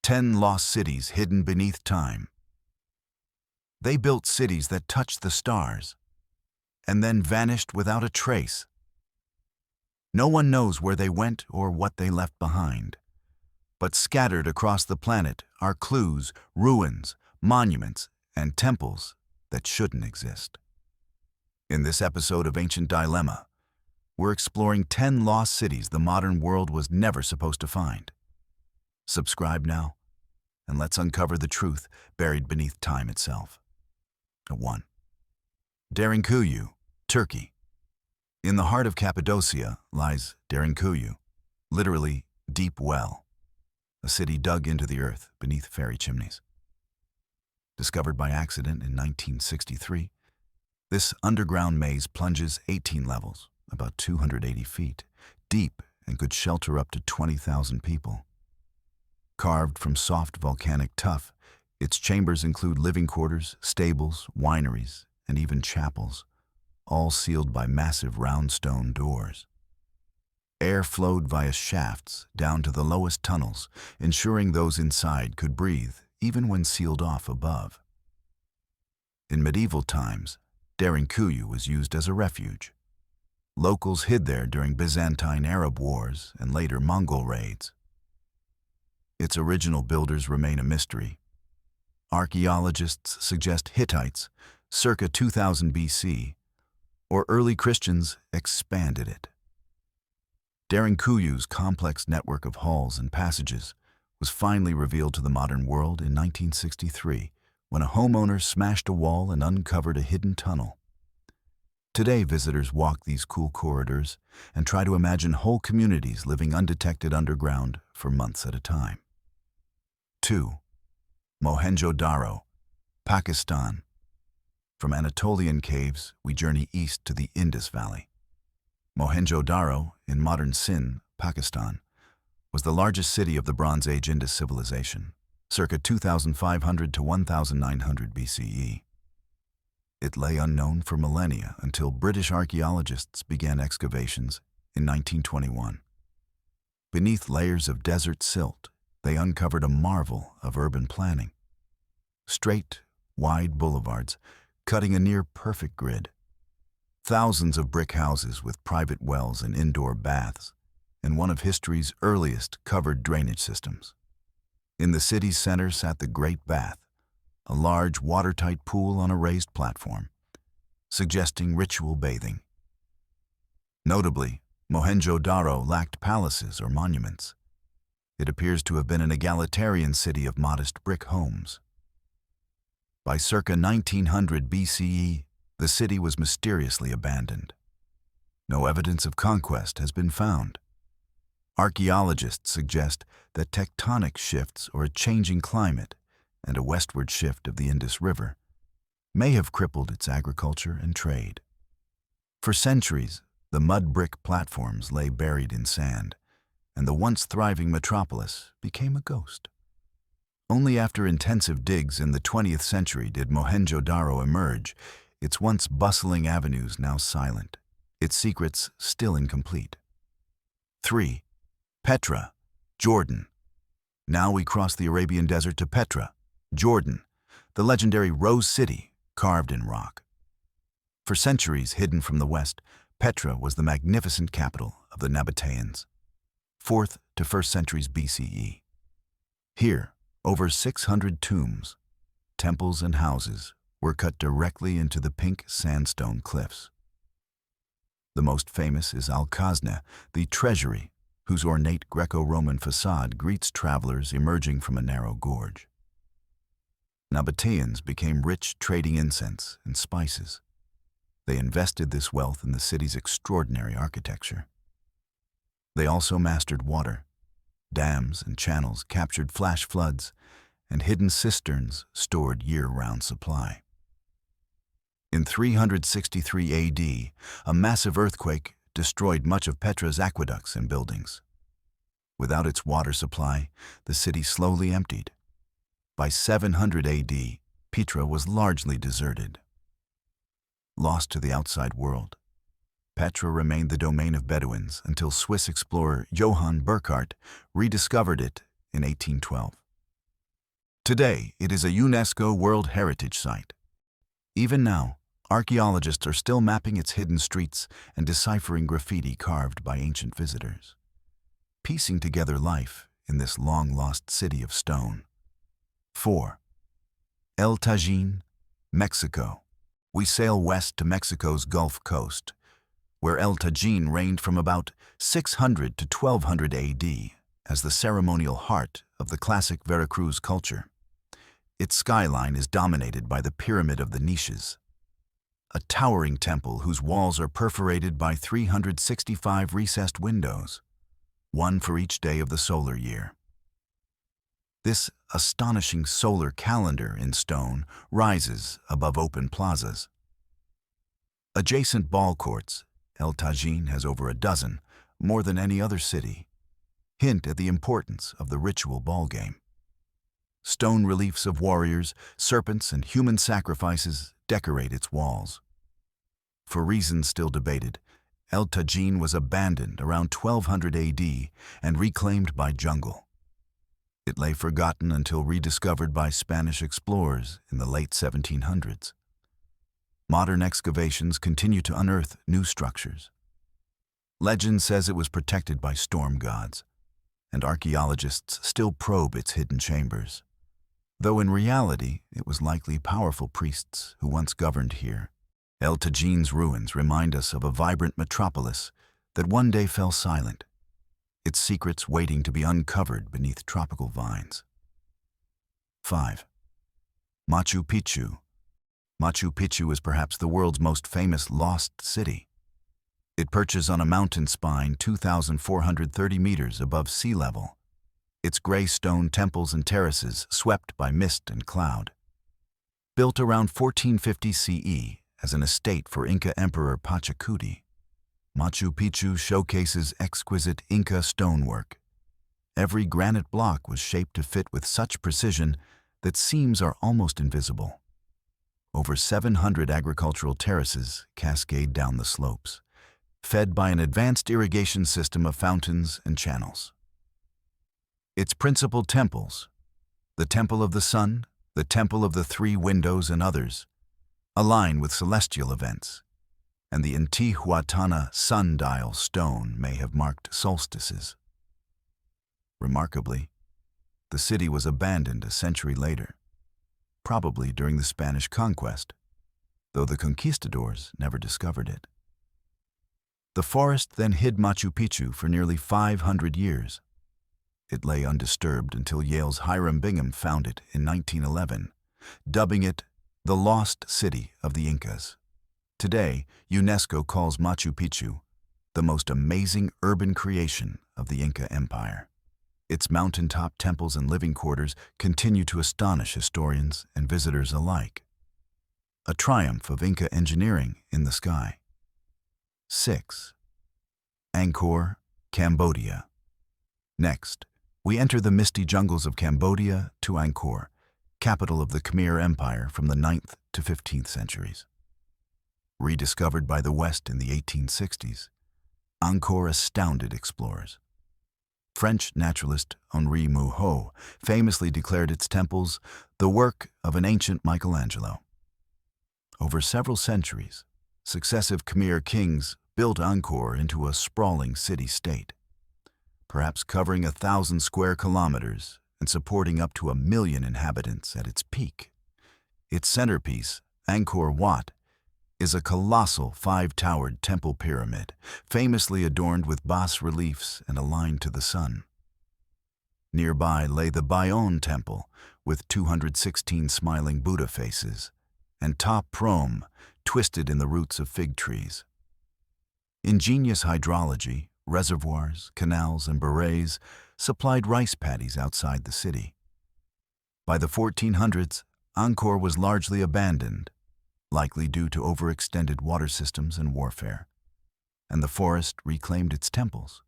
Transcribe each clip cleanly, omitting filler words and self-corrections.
10 lost cities hidden beneath time. They built cities that touched the stars and then vanished without a trace. No one knows where they went or what they left behind. But scattered across the planet are clues, ruins, monuments, and temples that shouldn't exist. In this episode of Ancient Dilemma, we're exploring 10 lost cities the modern world was never supposed to find. Subscribe now, and let's uncover the truth buried beneath time itself. 1. Derinkuyu, Turkey. In the heart of Cappadocia lies Derinkuyu, literally deep well, a city dug into the earth beneath fairy chimneys. Discovered by accident in 1963, this underground maze plunges 18 levels, about 280 feet, deep and could shelter up to 20,000 people. Carved from soft volcanic tuff, its chambers include living quarters, stables, wineries, and even chapels, all sealed by massive round stone doors. Air flowed via shafts down to the lowest tunnels, ensuring those inside could breathe even when sealed off above. In medieval times, Derinkuyu was used as a refuge. Locals hid there during Byzantine Arab wars and later Mongol raids. Its original builders remain a mystery. Archaeologists suggest Hittites, circa 2000 BC, or early Christians expanded it. Derinkuyu's complex network of halls and passages was finally revealed to the modern world in 1963 when a homeowner smashed a wall and uncovered a hidden tunnel. Today, visitors walk these cool corridors and try to imagine whole communities living undetected underground for months at a time. 2. Mohenjo-Daro, Pakistan. From Anatolian caves, we journey east to the Indus Valley. Mohenjo-Daro, in modern Sindh, Pakistan, was the largest city of the Bronze Age Indus civilization, circa 2500 to 1900 BCE. It lay unknown for millennia until British archaeologists began excavations in 1921. Beneath layers of desert silt, they uncovered a marvel of urban planning. Straight, wide boulevards, cutting a near-perfect grid. Thousands of brick houses with private wells and indoor baths, and one of history's earliest covered drainage systems. In the city's center sat the Great Bath, a large watertight pool on a raised platform, suggesting ritual bathing. Notably, Mohenjo-Daro lacked palaces or monuments. It appears to have been an egalitarian city of modest brick homes. By circa 1900 BCE, the city was mysteriously abandoned. No evidence of conquest has been found. Archaeologists suggest that tectonic shifts or a changing climate and a westward shift of the Indus River may have crippled its agriculture and trade. For centuries, the mud brick platforms lay buried in sand, and the once thriving metropolis became a ghost. Only after intensive digs in the 20th century did Mohenjo-Daro emerge, its once bustling avenues now silent, its secrets still incomplete. 3. Petra, Jordan. Now we cross the Arabian desert to Petra, Jordan, the legendary Rose City carved in rock. For centuries hidden from the West, Petra was the magnificent capital of the Nabateans, 4th to 1st centuries BCE. Here, over 600 tombs, temples and houses were cut directly into the pink sandstone cliffs. The most famous is Al-Khazna, the treasury, whose ornate Greco-Roman facade greets travelers emerging from a narrow gorge. Nabateans became rich trading incense and spices. They invested this wealth in the city's extraordinary architecture. They also mastered water. Dams and channels captured flash floods, and hidden cisterns stored year-round supply. In 363 AD, a massive earthquake destroyed much of Petra's aqueducts and buildings. Without its water supply, the city slowly emptied. By 700 AD, Petra was largely deserted. Lost to the outside world, Petra remained the domain of Bedouins until Swiss explorer Johann Burckhardt rediscovered it in 1812. Today, it is a UNESCO World Heritage Site. Even now, archaeologists are still mapping its hidden streets and deciphering graffiti carved by ancient visitors, piecing together life in this long-lost city of stone. 4. El Tajín, Mexico. We sail west to Mexico's Gulf Coast, where El Tajín reigned from about 600 to 1200 AD as the ceremonial heart of the classic Veracruz culture. Its skyline is dominated by the Pyramid of the Niches, a towering temple whose walls are perforated by 365 recessed windows, one for each day of the solar year. This astonishing solar calendar in stone rises above open plazas. Adjacent ball courts, El Tajín has over a dozen, more than any other city, hint at the importance of the ritual ball game. Stone reliefs of warriors, serpents, and human sacrifices decorate its walls. For reasons still debated, El Tajín was abandoned around 1200 AD and reclaimed by jungle. It lay forgotten until rediscovered by Spanish explorers in the late 1700s. Modern excavations continue to unearth new structures. Legend says it was protected by storm gods, and archaeologists still probe its hidden chambers, though in reality it was likely powerful priests who once governed here. El Tajín's ruins remind us of a vibrant metropolis that one day fell silent, its secrets waiting to be uncovered beneath tropical vines. 5. Machu Picchu. Machu Picchu is perhaps the world's most famous lost city. It perches on a mountain spine 2,430 meters above sea level, its gray stone temples and terraces swept by mist and cloud. Built around 1450 CE as an estate for Inca Emperor Pachacuti, Machu Picchu showcases exquisite Inca stonework. Every granite block was shaped to fit with such precision that seams are almost invisible. Over 700 agricultural terraces cascade down the slopes, fed by an advanced irrigation system of fountains and channels. Its principal temples, the Temple of the Sun, the Temple of the Three Windows, and others, align with celestial events, and the Intihuatana sundial stone may have marked solstices. Remarkably, the city was abandoned a century later, probably during the Spanish conquest, though the conquistadors never discovered it. The forest then hid Machu Picchu for nearly 500 years. It lay undisturbed until Yale's Hiram Bingham found it in 1911, dubbing it the Lost City of the Incas. Today, UNESCO calls Machu Picchu the most amazing urban creation of the Inca Empire. Its mountaintop temples and living quarters continue to astonish historians and visitors alike. A triumph of Inca engineering in the sky. 6. Angkor, Cambodia. Next, we enter the misty jungles of Cambodia to Angkor, capital of the Khmer Empire from the 9th to 15th centuries. Rediscovered by the West in the 1860s, Angkor astounded explorers. French naturalist Henri Mouhot famously declared its temples the work of an ancient Michelangelo. Over several centuries, successive Khmer kings built Angkor into a sprawling city-state, perhaps covering 1,000 square kilometers and supporting up to 1 million inhabitants at its peak. Its centerpiece, Angkor Wat, is a colossal 5-towered temple pyramid, famously adorned with bas-reliefs and aligned to the sun. Nearby lay the Bayon Temple, with 216 smiling Buddha faces, and Ta Prohm, twisted in the roots of fig trees. Ingenious hydrology, reservoirs, canals, and barrays supplied rice paddies outside the city. By the 1400s, Angkor was largely abandoned, likely due to overextended water systems and warfare, and the forest reclaimed its temples.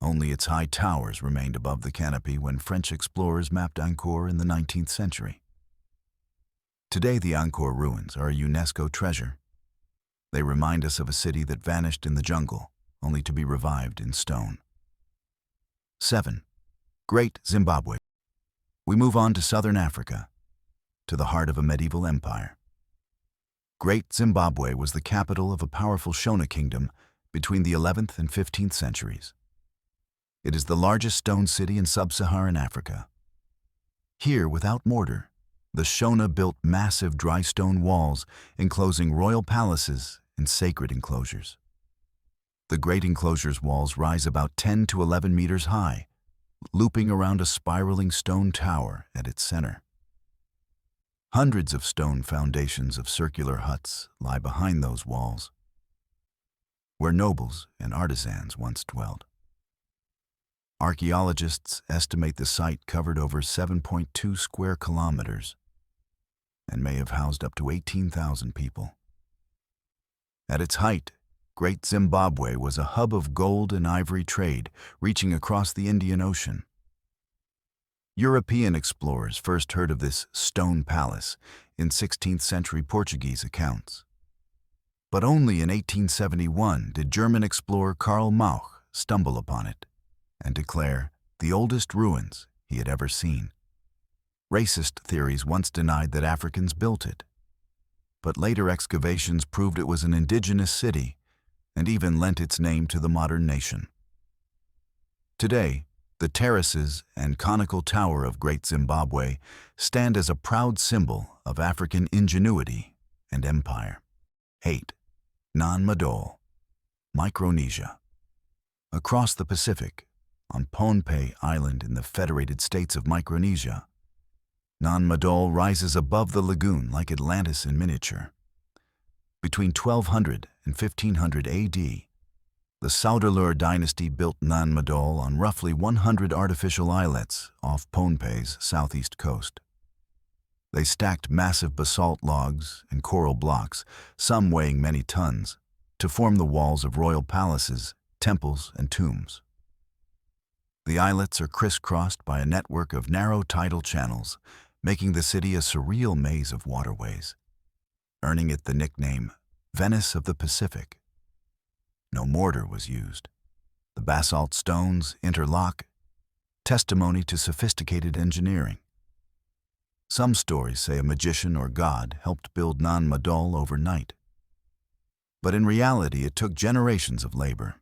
Only its high towers remained above the canopy when French explorers mapped Angkor in the 19th century. Today, the Angkor ruins are a UNESCO treasure. They remind us of a city that vanished in the jungle, only to be revived in stone. 7. Great Zimbabwe. We move on to southern Africa, to the heart of a medieval empire. Great Zimbabwe was the capital of a powerful Shona kingdom between the 11th and 15th centuries. It is the largest stone city in sub-Saharan Africa. Here, without mortar, the Shona built massive dry stone walls enclosing royal palaces and sacred enclosures. The great enclosure's walls rise about 10 to 11 meters high, looping around a spiraling stone tower at its center. Hundreds of stone foundations of circular huts lie behind those walls, where nobles and artisans once dwelled. Archaeologists estimate the site covered over 7.2 square kilometers and may have housed up to 18,000 people. At its height, Great Zimbabwe was a hub of gold and ivory trade reaching across the Indian Ocean. European explorers first heard of this stone palace in 16th century Portuguese accounts. But only in 1871 did German explorer Karl Mauch stumble upon it and declare the oldest ruins he had ever seen. Racist theories once denied that Africans built it, but later excavations proved it was an indigenous city and even lent its name to the modern nation. Today, the terraces and conical tower of Great Zimbabwe stand as a proud symbol of African ingenuity and empire. 8. Nan Madol, Micronesia. Across the Pacific, on Pohnpei Island in the Federated States of Micronesia, Nan Madol rises above the lagoon like Atlantis in miniature. Between 1200 and 1500 AD, the Saudeleur dynasty built Nan Madol on roughly 100 artificial islets off Pohnpei's southeast coast. They stacked massive basalt logs and coral blocks, some weighing many tons, to form the walls of royal palaces, temples, and tombs. The islets are crisscrossed by a network of narrow tidal channels, making the city a surreal maze of waterways, earning it the nickname Venice of the Pacific. No mortar was used. The basalt stones interlock, testimony to sophisticated engineering. Some stories say a magician or god helped build Nan Madol overnight. But in reality, it took generations of labor.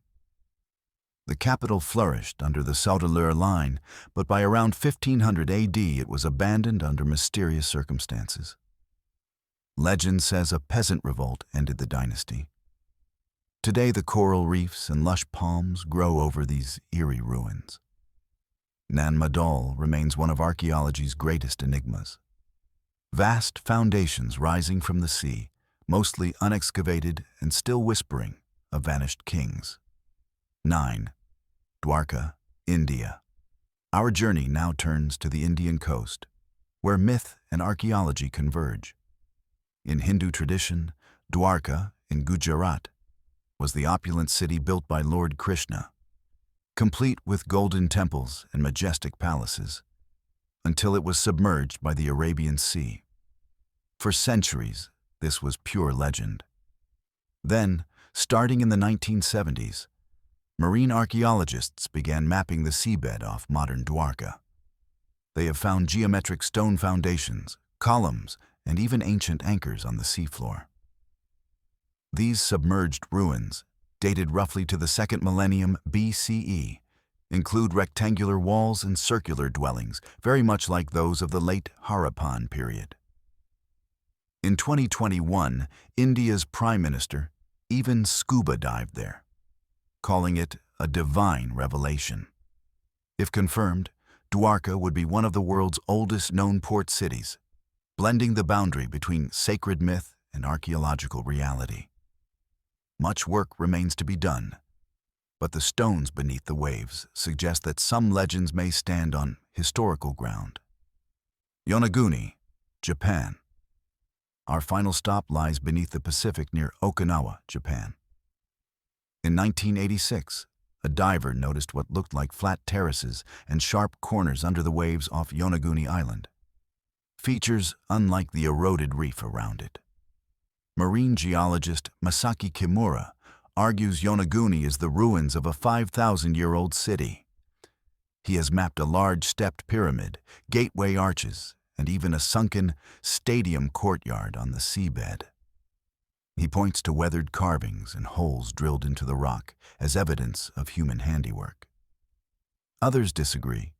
The capital flourished under the Saudeleur line, but by around 1500 AD it was abandoned under mysterious circumstances. Legend says a peasant revolt ended the dynasty. Today the coral reefs and lush palms grow over these eerie ruins. Nan Madol remains one of archaeology's greatest enigmas. Vast foundations rising from the sea, mostly unexcavated and still whispering of vanished kings. 9. Dwarka, India. Our journey now turns to the Indian coast, where myth and archaeology converge. In Hindu tradition, Dwarka, in Gujarat, was the opulent city built by Lord Krishna, complete with golden temples and majestic palaces, until it was submerged by the Arabian Sea. For centuries, this was pure legend. Then, starting in the 1970s, marine archaeologists began mapping the seabed off modern Dwarka. They have found geometric stone foundations, columns, and even ancient anchors on the seafloor. These submerged ruins, dated roughly to the 2nd millennium BCE, include rectangular walls and circular dwellings, very much like those of the late Harappan period. In 2021, India's Prime Minister even scuba dived there, calling it a divine revelation. If confirmed, Dwarka would be one of the world's oldest known port cities, blending the boundary between sacred myth and archaeological reality. Much work remains to be done, but the stones beneath the waves suggest that some legends may stand on historical ground. Yonaguni, Japan. Our final stop lies beneath the Pacific near Okinawa, Japan. In 1986, a diver noticed what looked like flat terraces and sharp corners under the waves off Yonaguni Island, features unlike the eroded reef around it. Marine geologist Masaki Kimura argues Yonaguni is the ruins of a 5,000-year-old city. He has mapped a large stepped pyramid, gateway arches, and even a sunken stadium courtyard on the seabed. He points to weathered carvings and holes drilled into the rock as evidence of human handiwork. Others disagree.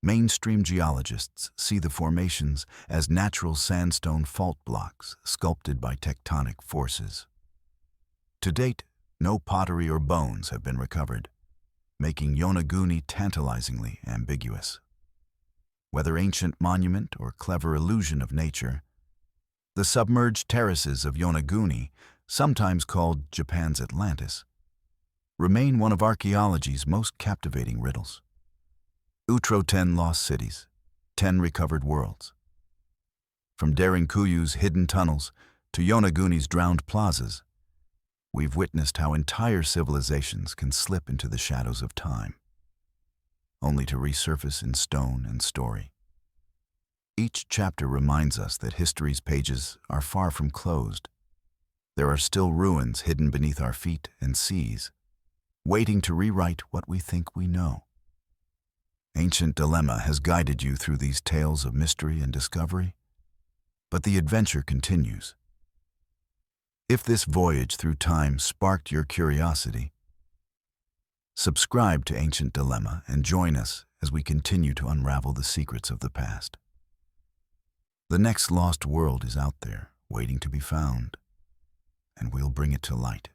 Mainstream geologists see the formations as natural sandstone fault blocks sculpted by tectonic forces. To date, no pottery or bones have been recovered, making Yonaguni tantalizingly ambiguous. Whether ancient monument or clever illusion of nature, the submerged terraces of Yonaguni, sometimes called Japan's Atlantis, remain one of archaeology's most captivating riddles. 10 lost cities, 10 recovered worlds. From Derinkuyu's hidden tunnels to Yonaguni's drowned plazas, we've witnessed how entire civilizations can slip into the shadows of time, only to resurface in stone and story. Each chapter reminds us that history's pages are far from closed. There are still ruins hidden beneath our feet and seas, waiting to rewrite what we think we know. Ancient Dilemma has guided you through these tales of mystery and discovery, but the adventure continues. If this voyage through time sparked your curiosity, subscribe to Ancient Dilemma and join us as we continue to unravel the secrets of the past. The next lost world is out there, waiting to be found, and we'll bring it to light.